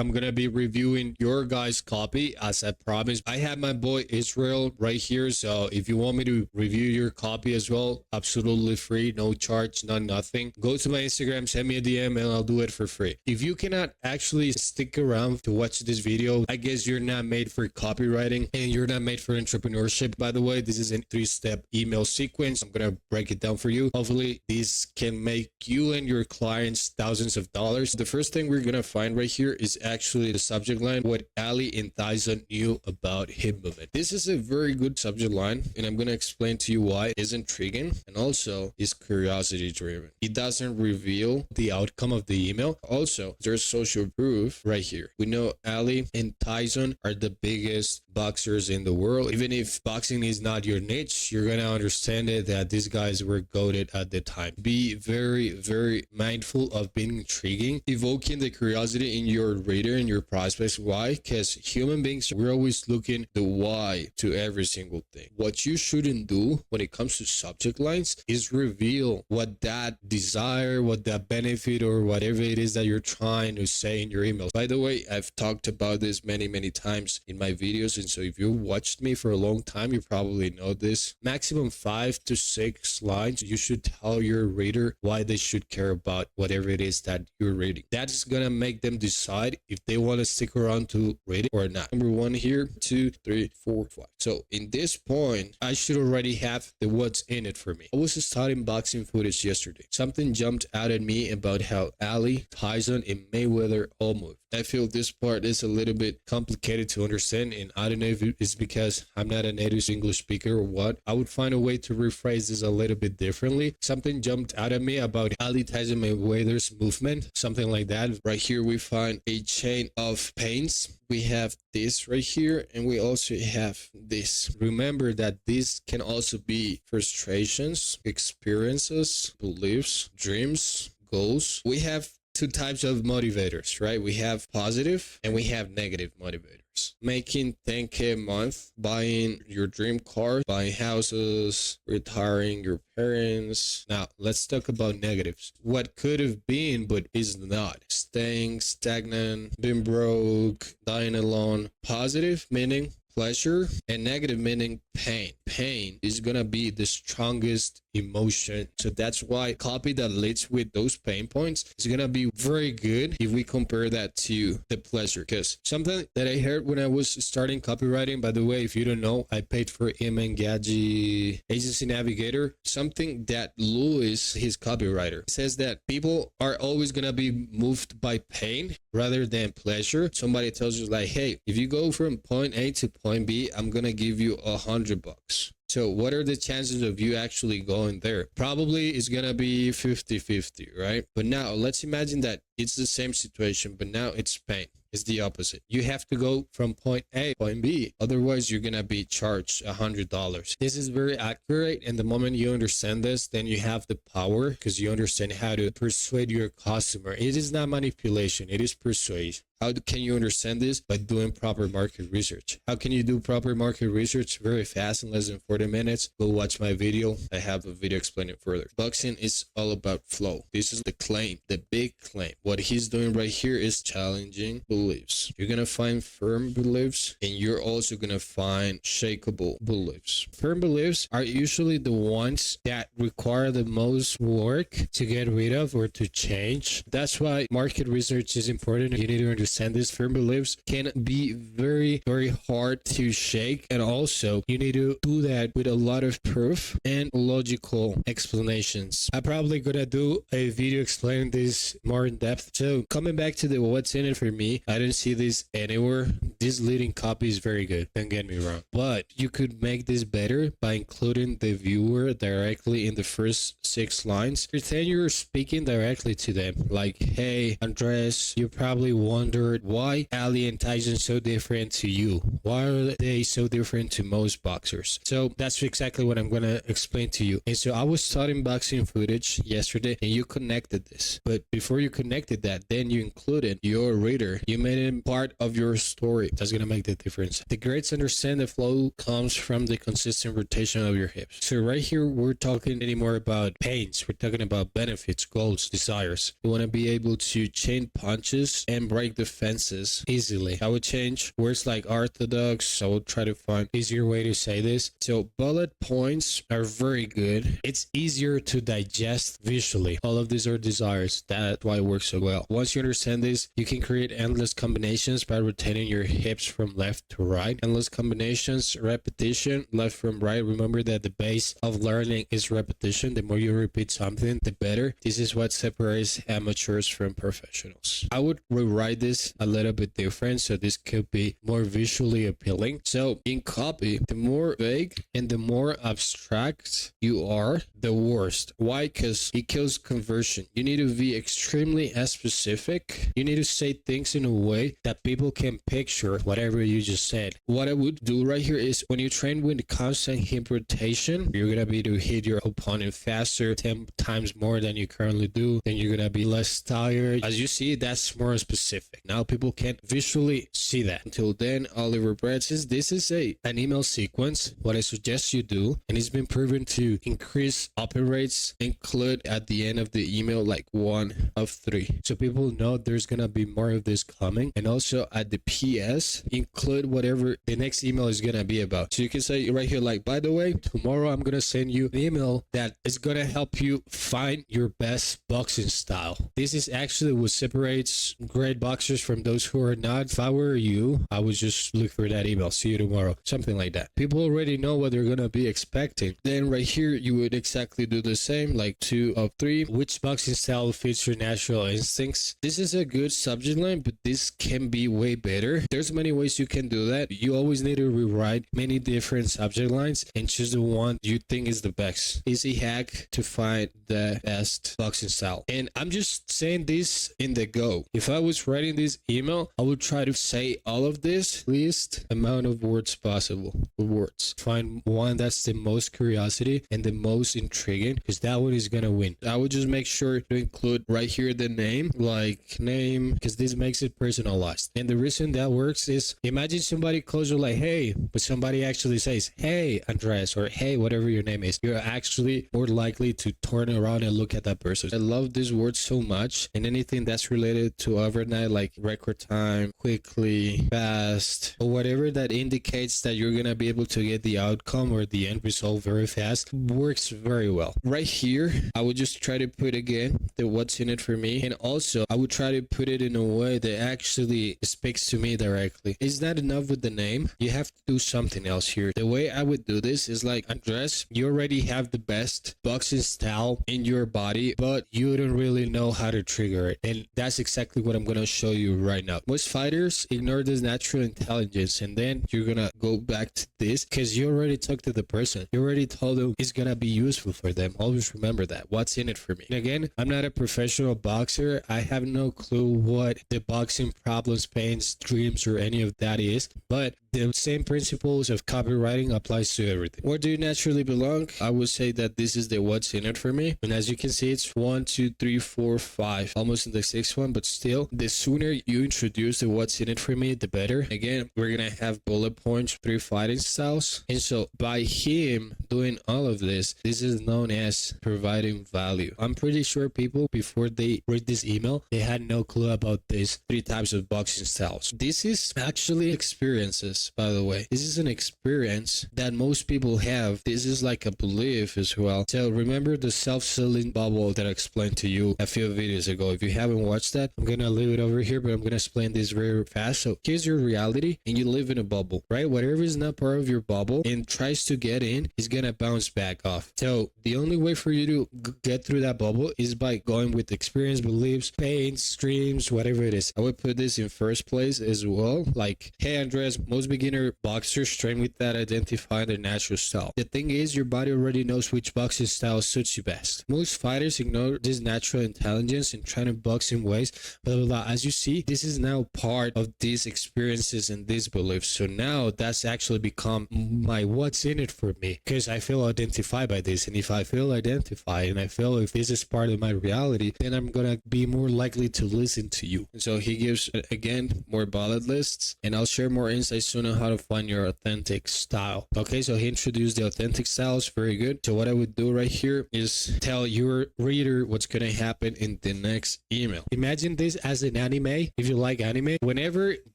I'm gonna be reviewing your guys' copy as I promised. I have my boy Israel right here, so if you want me to review your copy as well, absolutely free, no charge, nothing. Go to my Instagram, send me a DM, and I'll do it for free. If you cannot actually stick around to watch this video, I guess you're not made for copywriting and you're not made for entrepreneurship. By the way, this is a 3-step email sequence. I'm gonna break it down for you. Hopefully this can make you and your clients thousands of dollars. The first thing we're gonna find right here is actually the subject line, what Ali and Tyson knew about hip movement. This is a very good subject line, and I'm gonna explain to you why. It's intriguing and also is curiosity driven. It doesn't reveal the outcome of the email. Also, there's social proof right here. We know Ali and Tyson are the biggest boxers in the world. Even if boxing is not your niche, you're gonna understand it that these guys were goated at the time. Be very mindful of being intriguing, evoking the curiosity in your reader and your prospects. Why? Because human beings, we're always looking the why to every single thing. What you shouldn't do when it comes to subject lines is reveal what that desire, what that benefit, or whatever it is that you're trying to say in your emails. By the way, I've talked about this many times in my videos, and so if you watched me for a long time, you probably know this. Maximum 5 to 6 lines, you should tell your reader why they should care about whatever it is that you're reading. That is gonna make them decide if they want to stick around to read it or not. Number 1 here, 2, 3, 4, 5. So in this point, I should already have the what's in it for me. I was studying boxing footage yesterday. Something jumped out at me about how Ali, Tyson, and Mayweather all move. I feel this part is a little bit complicated to understand, and I don't know if it's because I'm not a native English speaker or what. I would find a way to rephrase this a little bit differently. Something jumped out at me about Ali, Tyson, Mayweather's movement, something like that. Right here we find a chain of pains. We have this right here, and we also have this. Remember that these can also be frustrations, experiences, beliefs, dreams, goals. We have 2 types of motivators, right? We have positive and we have negative motivators. Making 10K a month, buying your dream car, buying houses, retiring your parents. Now, let's talk about negatives. What could have been but is not. Staying stagnant, being broke, dying alone. Positive meaning pleasure, and negative meaning pain. Pain is gonna be the strongest emotion. So that's why copy that leads with those pain points is gonna be very good if we compare that to the pleasure. Because something that I heard when I was starting copywriting, by the way, if you don't know, I paid for Gadget Agency Navigator. Something that Louis, his copywriter, says that people are always gonna be moved by pain rather than pleasure. Somebody tells you like, hey, if you go from point A to point B, I'm gonna give you $100. So what are the chances of you actually going there? Probably it's gonna be 50-50, right? But now let's imagine that it's the same situation, but now it's pain. It's the opposite. You have to go from point A to point B. Otherwise, you're gonna be charged $100. This is very accurate. And the moment you understand this, then you have the power because you understand how to persuade your customer. It is not manipulation. It is persuasion. How can you understand this? By doing proper market research. How can you do proper market research? Very fast, in less than 40 minutes. Go watch my video. I have a video explaining further. Boxing is all about flow. This is the claim, the big claim. What he's doing right here is challenging beliefs. You're gonna find firm beliefs, and you're also gonna find shakable beliefs. Firm beliefs are usually the ones that require the most work to get rid of or to change. That's why market research is important. You need to understand this. Firm beliefs can be very hard to shake, and also you need to do that with a lot of proof and logical explanations. I'm probably gonna do a video explaining this more in depth. So coming back to the what's in it for me, I didn't see this anywhere. This leading copy is very good, don't get me wrong, but you could make this better by including the viewer directly in the first 6 lines. Pretend you're speaking directly to them, like, hey Andres, you probably wondered why Ali and Tyson so different to you. Why are they so different to most boxers? So that's exactly what I'm gonna explain to you. And so I was studying boxing footage yesterday, and you connected this, but before you connected that, then you included your reader. You made it part of your story. That's going to make the difference. The greats understand the flow comes from the consistent rotation of your hips. So right here, we're talking anymore about pains. We're talking about benefits, goals, desires. You want to be able to chain punches and break defenses easily. I would change words like orthodox. I will try to find easier way to say this. So bullet points are very good. It's easier to digest visually. All of these are desires. That's why it works so well. Once you understand this, you can create endless combinations by rotating your hips from left to right. Endless combinations, repetition, left from right. Remember that the base of learning is repetition. The more you repeat something, the better. This is what separates amateurs from professionals. I would rewrite this a little bit different, so this could be more visually appealing. So in copy, the more vague and the more abstract you are, the worst. Why? Because it kills conversion. You need to be extremely specific. You need to say things in a way that people can picture whatever you just said. What I would do right here is when you train with constant hip rotation, you're gonna be to hit your opponent faster, 10 times more than you currently do. Then you're gonna be less tired. As you see, that's more specific. Now people can visually see that. Until then, Oliver Brett says this is an email sequence. What I suggest you do, and it's been proven to increase open rates, include at the end of the email like 1 of 3. So people know there's gonna be more of this coming. And also at the PS, include whatever the next email is gonna be about. So you can say right here, like, by the way, tomorrow I'm gonna send you an email that is gonna help you find your best boxing style. This is actually what separates great boxers from those who are not. If I were you, I would just look for that email. See you tomorrow. Something like that. People already know what they're gonna be expecting. Then right here, you would exactly do the same, like 2 of 3. Which boxing style fits your natural instincts? This is a good subject line, but this can be way better. There's many ways you can do that. You always need to rewrite many different subject lines and choose the one you think is the best. Easy hack to find the best boxing style. And I'm just saying this in the go. If I was writing this email, I would try to say all of this least amount of words possible. Words. Find one that's the most curiosity and the most intriguing, because that one is gonna win. I would just make sure to include right here the name, like name, because this makes it personalized. And the reason that works is, imagine somebody calls you like, hey, but somebody actually says, hey, Andres, or hey, whatever your name is. You're actually more likely to turn around and look at that person. I love this word so much, and anything that's related to overnight, like record time, quickly, fast, or whatever that indicates that you're gonna be able to get the outcome or the end result very fast, works very well. Right here, I would just try to put again the what's in it for me, and also I would try to put it in a way that actually speaks to me directly. It's not enough with the name. You have to do something else here. The way I would do this is like, Andres, you already have the best boxing style in your body, but you don't really know how to trigger it. And that's exactly what I'm gonna show you right now. Most fighters ignore this natural intelligence, and then you're gonna go back to this because you already talked to the person. You already told them it's gonna be useful for them. Always remember that. What's in it for me? And again, I'm not a professional boxer. I have no clue what the boxing problems, pains, dreams, or any of that is, but the same principles of copywriting applies to everything. Where do you naturally belong? I would say that this is the what's in it for me. And as you can see, it's 1, 2, 3, 4, 5, almost in the 6th one, but still, the sooner you introduce the what's in it for me, the better. Again, we're gonna have bullet points, 3 fighting styles. And so by him doing all of this, this is known as providing value. I'm pretty sure people, before they read this email, they had no clue about these 3 types of boxing styles. This is actually experiences, by the way. This is an experience that most people have. This is like a belief as well. So remember the self-selling bubble that I explained to you a few videos ago. If you haven't watched that, I'm gonna leave it over here, but I'm gonna explain this very fast. So here's your reality, and you live in a bubble, right? Whatever is not part of your bubble and tries to get in is gonna bounce back off. So the only way for you to get through that bubble is by going with experience, beliefs, pains, dreams, whatever it is. I would put this in first place as well. Like, hey Andres, most beginner boxers train with that, identify their natural style. The thing is, your body already knows which boxing style suits you best. Most fighters ignore this natural intelligence and try to box in ways, blah, blah, blah. As you see, this is now part of these experiences and these beliefs. So now that's actually become my what's in it for me, because I feel identified by this. And if I feel identified and I feel if this is part of my reality, then I'm gonna be more likely to listen to you. And so he gives, again, more bullet lists, and I'll share more insights soon on how to find your authentic style. Okay, so he introduced the authentic styles. Very good. So what I would do right here is tell your reader what's gonna happen in the next email. Imagine this as an anime. If you like anime, whenever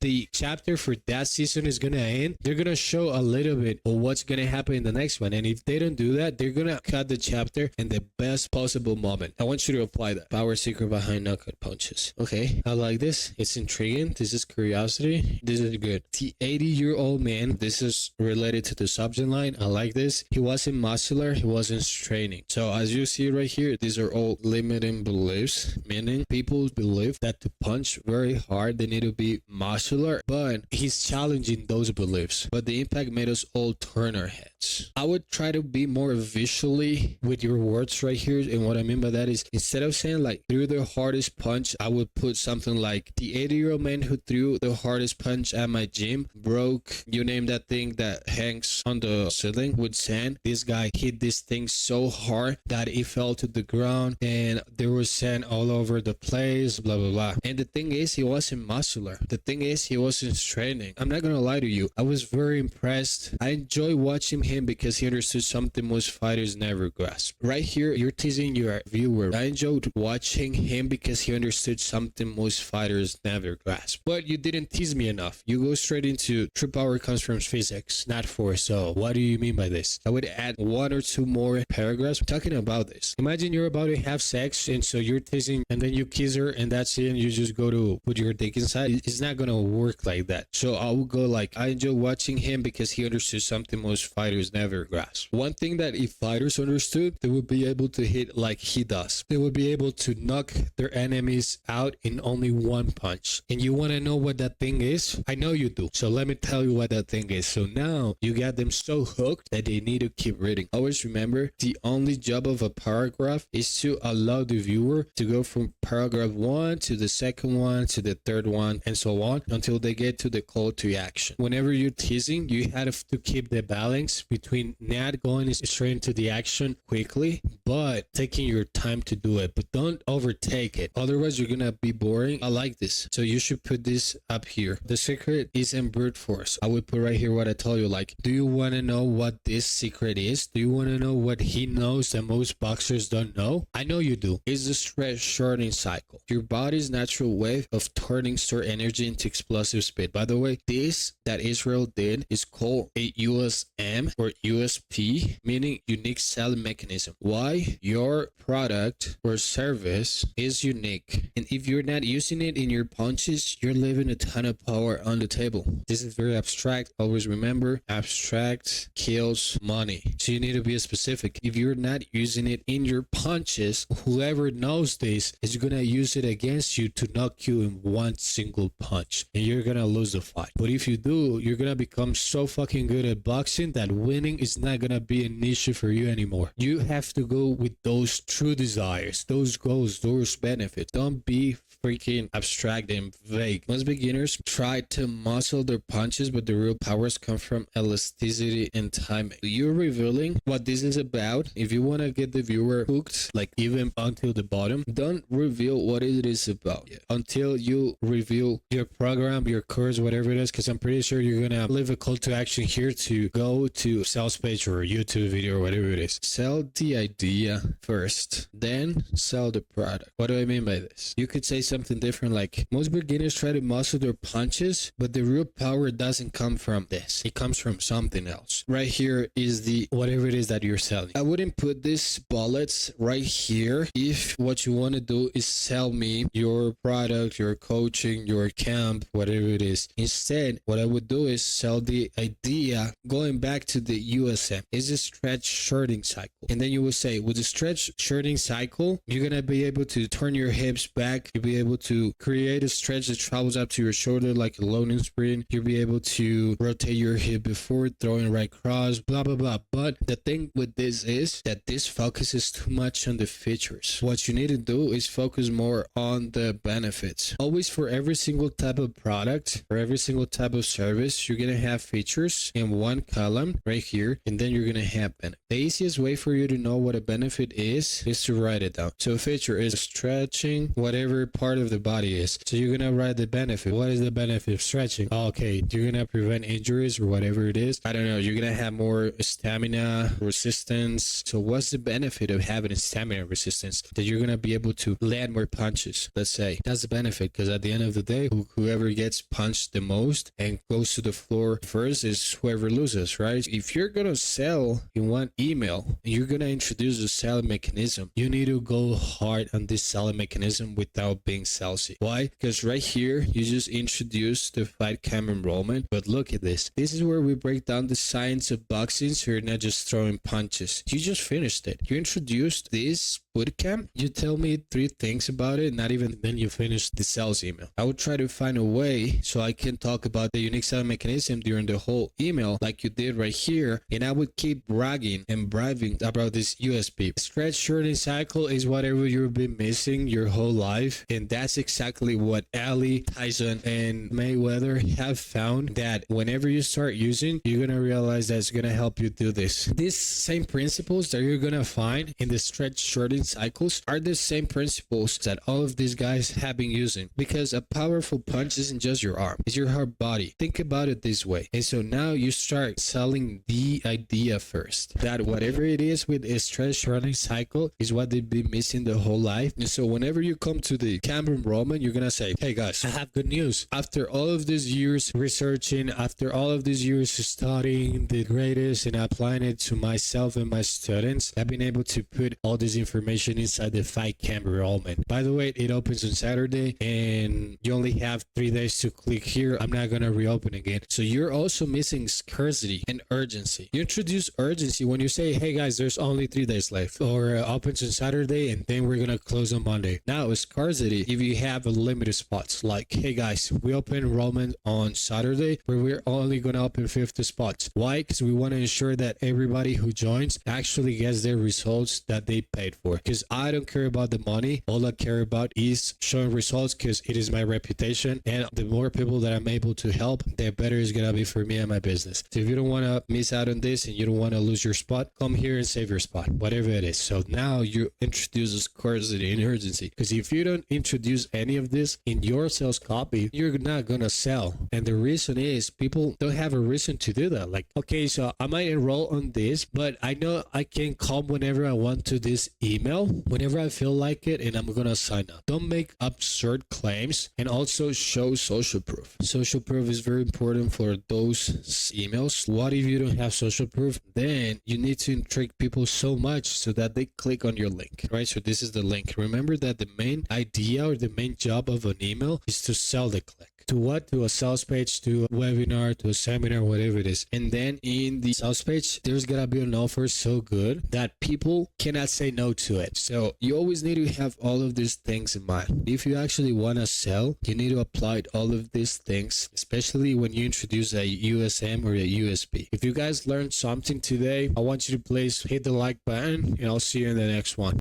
the chapter for that season is gonna end, they're gonna show a little bit of what's gonna happen in the next one. And if they don't do that, they're gonna cut the chapter in the best possible moment. I want you to apply that. Power secret behind knockout punches. Okay, I like this. It's intriguing. This is curiosity. This is good. The 80-year-old man. This is related to the subject line. I like this. He wasn't muscular. He wasn't straining. So as you see right here, these are all limiting beliefs, meaning people believe that to punch very hard, they need to be muscular, but he's challenging those beliefs. But the impact made us all turn our heads. I would try to be more visually with your words right here. And what I mean by that is, instead of saying like threw the hardest punch, I would put something like the 80-year-old man who threw the hardest punch at my gym broke, you name that thing that hangs on the ceiling with sand. This guy hit this thing so hard that it fell to the ground and there was sand all over the place, blah, blah, blah. And the thing is, he wasn't muscular. The thing is, he wasn't straining. I'm not gonna lie to you. I was very impressed. I enjoy watching him because he understood something most fighters never grasp. Right here, you're teasing your viewer. I enjoyed watching him because he understood something most fighters never grasp. But you didn't tease me enough. You go straight into true power comes from physics, not force. So what do you mean by this? I would add one or two more paragraphs talking about this. Imagine you're about to have sex and so you're teasing and then you kiss her and that's it and you just go to put your dick inside. It's not gonna work like that. So I would go like, I enjoy watching him because he understood something most fighters never grasp. One thing that if fighters understood, they would be able to hit like he does. They would be able to knock their enemies out in only one punch. And you want to know what that thing is? I know you do. So let me tell you what that thing is. So now you got them so hooked that they need to keep reading. Always remember, the only job of a paragraph is to allow the viewer to go from paragraph 1 to the second one to the third one and so on until they get to the call to action. Whenever you're teasing, you have to keep the balance between not going straight into the action quickly, but taking your time to do it. But don't overtake it. Otherwise, you're gonna be boring. I like this. So you should put this up here. The secret is in brute force. I would put right here what I told you. Like, do you want to know what this secret is? Do you want to know what he knows that most boxers don't know? I know you do. It's the stretch shortening cycle. Your body's natural way of turning stored energy into explosive speed. By the way, this that Israel did is called a USM or USP, meaning unique selling mechanism. Why? Your product or service is unique. And if you're not using it in your punches, you're leaving a ton of power on the table. This is very abstract. Always remember, abstract kills money. So you need to be specific. If you're not using it in your punches, whoever knows this is going to use it against you to knock you in one single punch. And you're going to lose the fight. But if you do, you're going to become so fucking good at boxing that winning is not going to be an issue for you anymore. You have to go with those true desires, those goals, those benefits. Don't be freaking abstract and vague. Most beginners try to muscle their punches, but the real powers come from elasticity and timing. You're revealing what this is about. If you want to get the viewer hooked, like even until the bottom, don't reveal what it is about yet until you reveal your program, your course, whatever it is, because I'm pretty sure you're gonna leave a call to action here to go to sales page or a YouTube video or whatever it is. Sell the idea first, then sell the product. What do I mean by this? You could say something different like, most beginners try to muscle their punches, but the real power doesn't come from this. It comes from something else. Right here is the whatever it is that you're selling. I wouldn't put these bullets right here if what you want to do is sell me your product, your coaching, your camp, whatever it is. Instead, what I would do is sell the idea going back to the USM. It's a stretch shortening cycle. And then you will say, with the stretch shortening cycle, you're going to be able to turn your hips back. You'll be able to create a stretch that travels up to your shoulder like a loading spring. You'll be able to rotate your hip before throwing right cross, blah, blah, blah. But the thing with this is that this focuses too much on the features. What you need to do is focus more on the benefits. Always, for every single type of product, for every single type of service, you're going to have features in one column right here, and then you're going to have benefits. The easiest way for you to know what a benefit is to write it down. So a feature is stretching whatever part of the body is. So you're going to write the benefit. What is the benefit of stretching? Okay, you're going to prevent injuries or whatever it is. I don't know. You're going to have more stamina, resistance. So what's the benefit of having a stamina resistance? That you're going to be able to land more punches, let's say. That's the benefit, because at the end of the day, whoever gets punched the most and goes to the floor first is whoever loses, right? If you're going to sell in one email, you're going to introduce a selling mechanism. You need to go hard on this selling mechanism without being salesy. Why? Because right here, you just introduce the fight camp enrollment. But look at this. This is where we break down the science of boxing, so you're not just throwing punches. You just finished it. You introduced this bootcamp. You tell me 3 things about it, not even then you finish the sales email. I would try to find a way so I can talk about the unique selling mechanism during the whole email like you did right here, and I would keep bragging and bribing about this USP. Stretch shortening cycle is whatever you've been missing your whole life, and that's exactly what Ali, Tyson, and Mayweather have found, that whenever you start using, you're gonna realize that it's gonna help you do this. These same principles that you're gonna find in the stretch shortening cycles are the same principles that all of these guys have been using, because a powerful punch isn't just your arm, it's your whole body. Think about it this way. And so now you start selling the idea first, that whatever it is with a stretch shortening cycle is what they've been missing the whole life. And so whenever you come to the camp enrollment, you're gonna say, hey guys, I have good news. After all of these years researching, after all of these years studying the greatest and applying it to myself and my students, I've been able to put all this information inside the fight camp enrollment. By the way, it opens on Saturday and you only have 3 days to click here. I'm not gonna reopen again. So you're also missing scarcity and urgency. You introduce urgency when you say, hey guys, there's only 3 days left, or opens on Saturday and then we're gonna close on Monday. Now scarcity, if you have a limited spots, like, hey guys, we open enrollment on Saturday, but we're only gonna open 50 spots. Why? Because we want to ensure that everybody who joins actually gets their results that they paid for. Because I don't care about the money. All I care about is showing results, because it is my reputation, and the more people that I'm able to help, the better it's gonna be for me and my business. So if you don't want to miss out on this and you don't want to lose your spot, come here and save your spot, whatever it is. So now you introduce scarcity and urgency, because if you don't introduce any of this in your sales copy, you're not gonna sell. And the reason is people don't have a reason to do that. Like, okay, so I might enroll on this, but I know I can come whenever I want to this email, whenever I feel like it, and I'm gonna sign up. Don't make absurd claims, and also show social proof. Social proof is very important for those emails. What if you don't have social proof? Then you need to intrigue people so much so that they click on your link, right? So this is the link. Remember that the main idea or the main job of an email is to sell the click. To what? To a sales page, to a webinar, to a seminar, whatever it is. And then in the sales page, there's gonna be an offer so good that people cannot say no to it. So you always need to have all of these things in mind. If you actually want to sell, you need to apply all of these things, especially when you introduce a USM or a USP. If you guys learned something today, I want you to please hit the like button, and I'll see you in the next one.